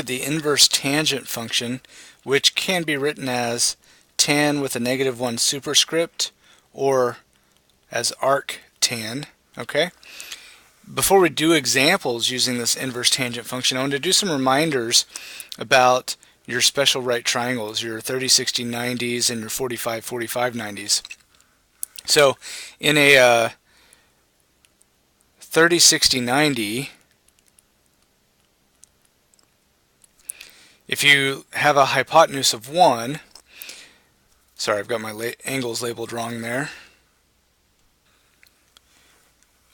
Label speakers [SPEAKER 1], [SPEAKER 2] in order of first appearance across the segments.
[SPEAKER 1] at the inverse tangent function, which can be written as tan with a -1 superscript or as arc tan. Okay. Before we do examples using this inverse tangent function, I want to do some reminders about your special right triangles, your 30, 60, 90s and your 45, 45, 90s. So in a 30, 60, 90, if you have a hypotenuse of 1, sorry, I've got my angles labeled wrong there.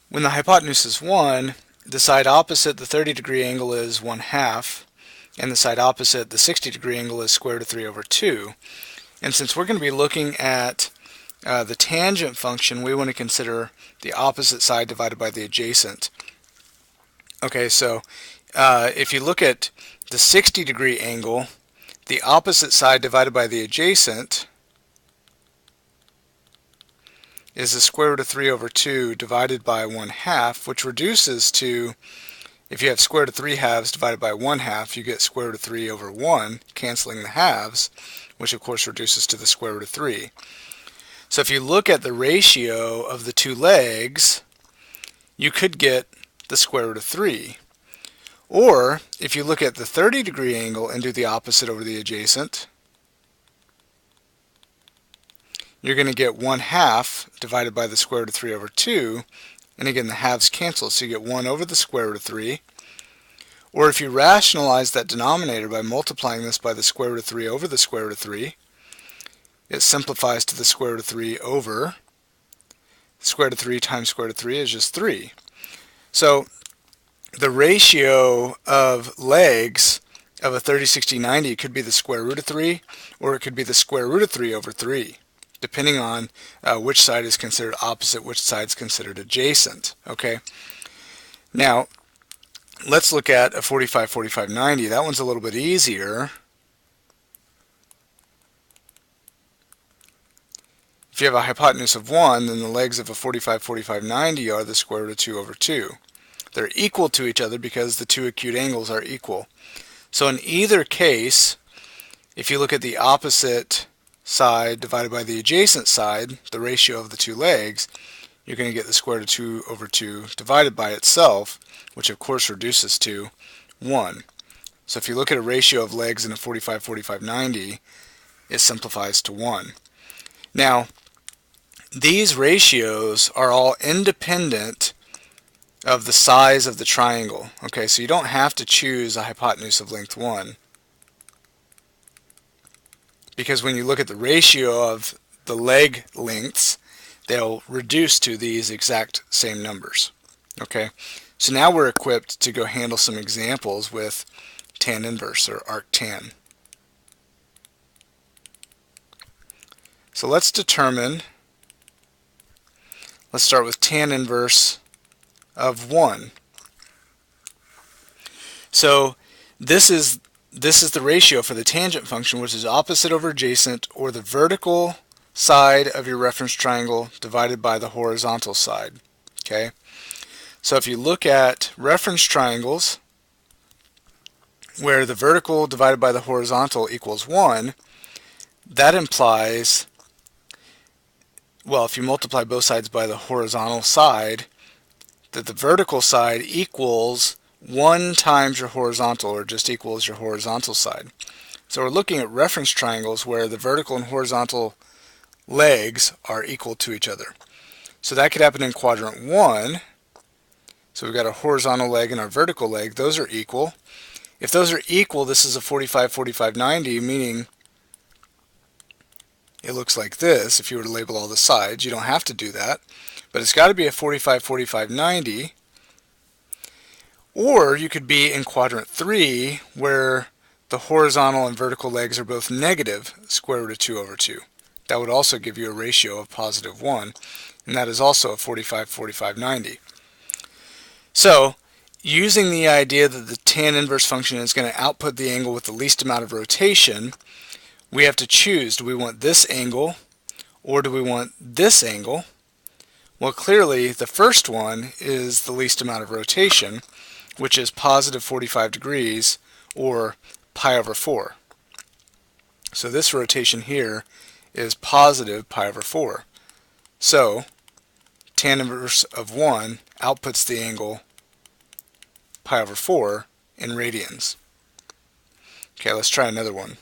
[SPEAKER 1] When the hypotenuse is 1, the side opposite the 30-degree angle is 1/2, and the side opposite the 60-degree angle is square root of 3 over 2. And since we're going to be looking at the tangent function, we want to consider the opposite side divided by the adjacent. Okay, so if you look at the 60-degree angle, the opposite side divided by the adjacent is the square root of 3 over 2 divided by 1/2, which reduces to, if you have square root of 3 halves divided by 1/2, you get square root of 3 over 1, canceling the halves, which of course reduces to the square root of 3. So if you look at the ratio of the two legs, you could get the square root of 3. Or if you look at the 30-degree angle and do the opposite over the adjacent, you're going to get 1/2 divided by the square root of 3 over 2, and again the halves cancel, so you get 1 over the square root of 3. Or if you rationalize that denominator by multiplying this by the square root of 3 over the square root of 3, it simplifies to the square root of 3 over square root of 3 times square root of 3 is just 3. So the ratio of legs of a 30, 60, 90 could be the square root of 3, or it could be the square root of 3 over 3, depending on which side is considered opposite, which side is considered adjacent. Okay. Now, let's look at a 45, 45, 90. That one's a little bit easier. If you have a hypotenuse of 1, then the legs of a 45, 45, 90 are the square root of 2 over 2. They're equal to each other because the two acute angles are equal. So in either case, if you look at the opposite side divided by the adjacent side, the ratio of the two legs, you're going to get the square root of 2 over 2 divided by itself, which of course reduces to 1. So if you look at a ratio of legs in a 45, 45, 90, it simplifies to 1. Now, these ratios are all independent of the size of the triangle. Okay, so you don't have to choose a hypotenuse of length 1, because when you look at the ratio of the leg lengths, they'll reduce to these exact same numbers. Okay, so now we're equipped to go handle some examples with tan inverse or arctan. So let's start with tan inverse of 1. So this is the ratio for the tangent function, which is opposite over adjacent, or the vertical side of your reference triangle divided by the horizontal side. Okay, so if you look at reference triangles where the vertical divided by the horizontal equals 1, that implies, well, if you multiply both sides by the horizontal side, that the vertical side equals 1 times your horizontal, or just equals your horizontal side. So we're looking at reference triangles where the vertical and horizontal legs are equal to each other. So that could happen in quadrant 1. So we've got a horizontal leg and our vertical leg. Those are equal. If those are equal, this is a 45, 45, 90, meaning it looks like this. If you were to label all the sides, you don't have to do that, but it's got to be a 45, 45, 90. Or you could be in quadrant 3 where the horizontal and vertical legs are both negative square root of 2 over 2. That would also give you a ratio of positive 1, and that is also a 45, 45, 90. So using the idea that the tan inverse function is going to output the angle with the least amount of rotation, we have to choose, do we want this angle or do we want this angle? Well, clearly the first one is the least amount of rotation, which is positive 45 degrees, or pi over 4. So this rotation here is positive pi over 4. So tan inverse of 1 outputs the angle pi over 4 in radians. Okay, let's try another one.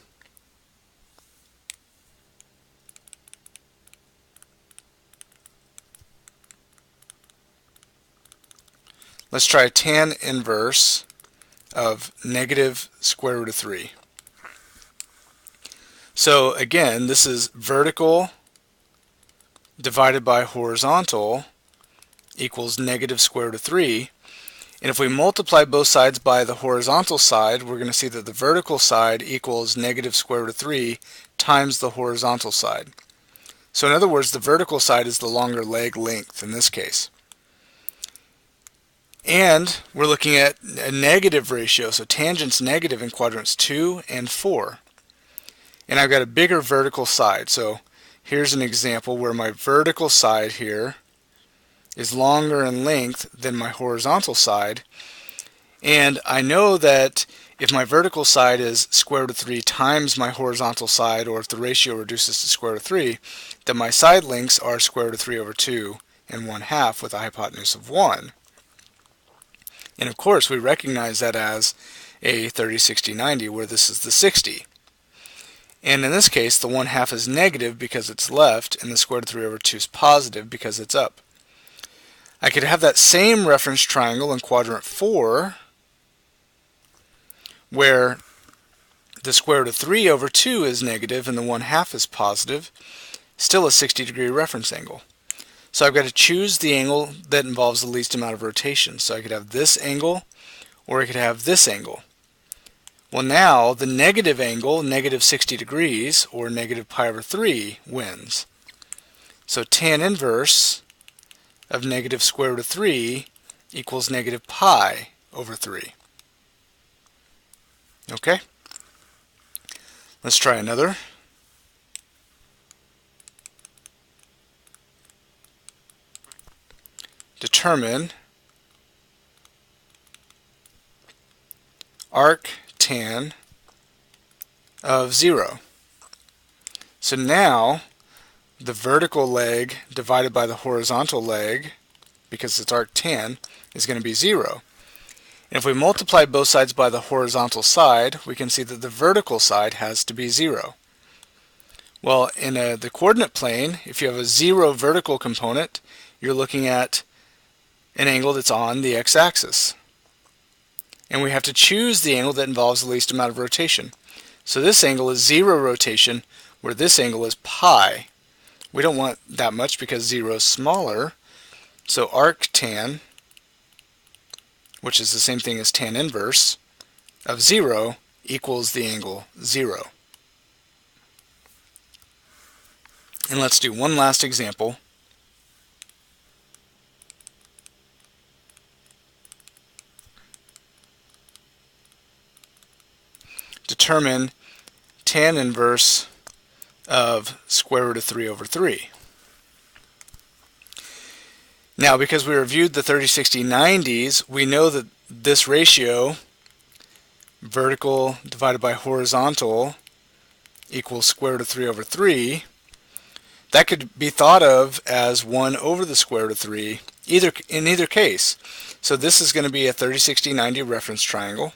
[SPEAKER 1] Let's try tan inverse of negative square root of 3. So again, this is vertical divided by horizontal equals negative square root of 3. And if we multiply both sides by the horizontal side, we're going to see that the vertical side equals negative square root of 3 times the horizontal side. So in other words, the vertical side is the longer leg length in this case. And we're looking at a negative ratio, so tangent's negative in quadrants 2 and 4. And I've got a bigger vertical side, so here's an example where my vertical side here is longer in length than my horizontal side. And I know that if my vertical side is square root of 3 times my horizontal side, or if the ratio reduces to square root of 3, then my side lengths are square root of 3 over 2 and 1/2 with a hypotenuse of 1. And of course we recognize that as a 30, 60, 90, where this is the 60. And in this case the 1/2 is negative because it's left, and the square root of 3 over 2 is positive because it's up. I could have that same reference triangle in quadrant 4, where the square root of 3 over 2 is negative and the 1/2 is positive, still a 60-degree reference angle. So I've got to choose the angle that involves the least amount of rotation. So I could have this angle, or I could have this angle. Well, now the negative angle, negative 60 degrees, or negative pi over 3, wins. So tan inverse of negative square root of 3 equals negative pi over 3. Okay? Let's try another. Determine arctan of 0. So now the vertical leg divided by the horizontal leg, because it's arctan, is going to be 0. And if we multiply both sides by the horizontal side, we can see that the vertical side has to be 0. Well, in the coordinate plane, if you have a 0 vertical component, you're looking at an angle that's on the x-axis. And we have to choose the angle that involves the least amount of rotation. So this angle is 0 rotation, where this angle is pi. We don't want that much because 0 is smaller. So arctan, which is the same thing as tan inverse, of 0 equals the angle 0. And let's do one last example. Determine tan inverse of square root of 3 over 3. Now, because we reviewed the 30, 60, 90s, we know that this ratio, vertical divided by horizontal, equals square root of 3 over 3. That could be thought of as 1 over the square root of 3, in either case. So this is going to be a 30, 60, 90 reference triangle.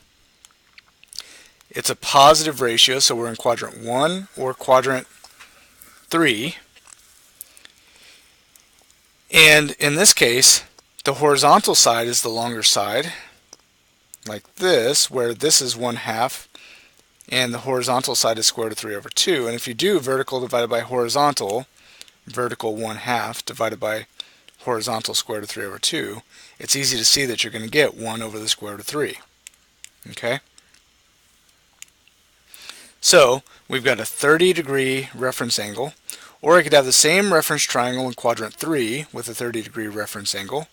[SPEAKER 1] It's a positive ratio, so we're in quadrant 1 or quadrant 3. And in this case, the horizontal side is the longer side, like this, where this is 1/2, and the horizontal side is square root of 3 over 2. And if you do vertical divided by horizontal, vertical 1/2 divided by horizontal square root of 3 over 2, it's easy to see that you're going to get 1 over the square root of 3. Okay? So we've got a 30-degree reference angle, or I could have the same reference triangle in quadrant 3 with a 30-degree reference angle.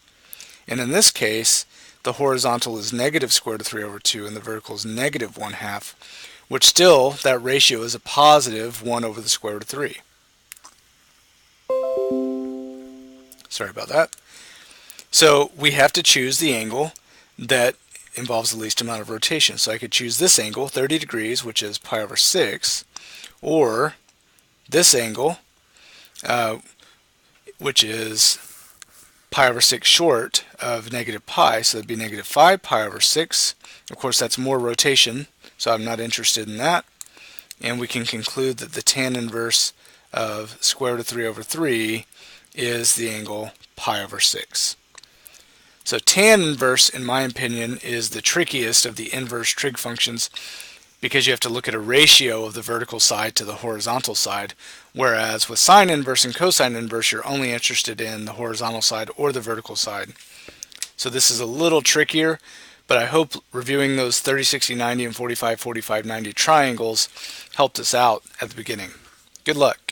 [SPEAKER 1] And in this case, the horizontal is negative square root of 3 over 2 and the vertical is negative 1/2, which still, that ratio is a positive 1 over the square root of 3. Sorry about that. So we have to choose the angle that involves the least amount of rotation. So I could choose this angle, 30 degrees, which is pi over 6, or this angle, which is pi over 6 short of negative pi, so that'd be negative 5 pi over 6. Of course, that's more rotation, so I'm not interested in that. And we can conclude that the tan inverse of square root of 3 over 3 is the angle pi over 6. So tan inverse, in my opinion, is the trickiest of the inverse trig functions because you have to look at a ratio of the vertical side to the horizontal side, whereas with sine inverse and cosine inverse, you're only interested in the horizontal side or the vertical side. So this is a little trickier, but I hope reviewing those 30, 60, 90 and 45, 45, 90 triangles helped us out at the beginning. Good luck.